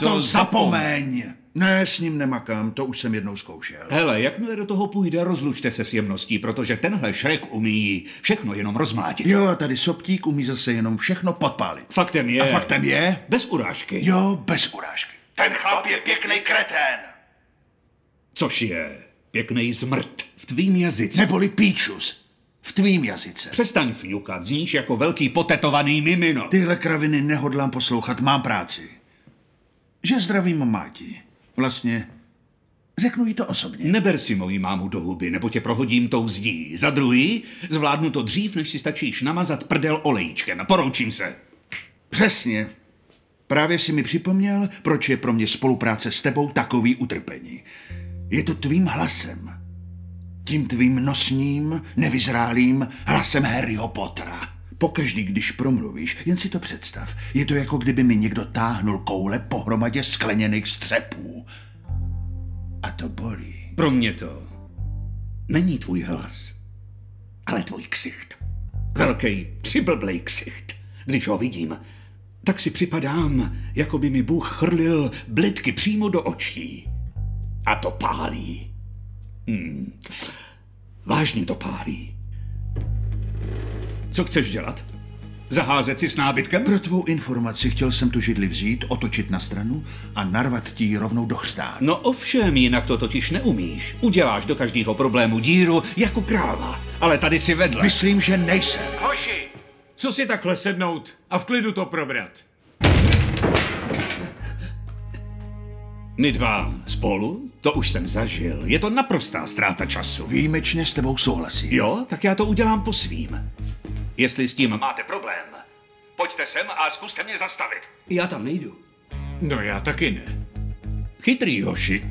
to zapomeň. Ne, s ním nemakám, to už jsem jednou zkoušel. Hele, jakmile do toho půjde, rozlučte se s jemností, protože tenhle Šrek umí všechno jenom rozmlátit. Jo, a tady Soptík umí zase jenom všechno podpálit. Faktem je... A faktem je? Bez urážky. Jo, bez urážky. Ten chlap je pěkný kretén. Což je pěknej zmrt v tvým jazyce. Neboli píčus. V tvým jazyce. Přestaň fňukat, zníš jako velký potetovaný mimino. Tyhle kraviny nehodlám poslouchat, mám práci. Že zdravím máti. Vlastně, řeknu jí to osobně. Neber si moji mámu do huby, nebo tě prohodím tou zdí. Za druhý, zvládnu to dřív, než si stačíš namazat prdel olejčkem. Poroučím se. Přesně. Právě si mi připomněl, proč je pro mě spolupráce s tebou takový utrpení. Je to tvým hlasem. Tím tvým nosním, nevyzrálým hlasem Harryho Pottera. Pokaždý, když promluvíš, jen si to představ. Je to jako kdyby mi někdo táhnul koule pohromadě skleněných střepů. A to bolí. Pro mě to není tvůj hlas, ale tvůj ksicht. Velký, přiblblej ksicht. Když ho vidím, tak si připadám, jako by mi Bůh chrlil blitky přímo do očí. A to pálí. Vážně to pálí. Co chceš dělat? Zaházet si s nábytkem? Pro tvou informaci chtěl jsem tu židli vzít, otočit na stranu a narvat ti ji rovnou do chřtánu. No ovšem, jinak to totiž neumíš. Uděláš do každého problému díru jako kráva. Ale tady si vedle. Myslím, že nejsem. Hoši, co si takhle sednout a v klidu to probrat? My dva spolu? To už jsem zažil. Je to naprostá ztráta času. Výjimečně s tebou souhlasím. Jo, tak já to udělám po svým. Jestli s tím máte problém, pojďte sem a zkuste mě zastavit. Já tam nejdu. No já taky ne. Chytrý, hoši.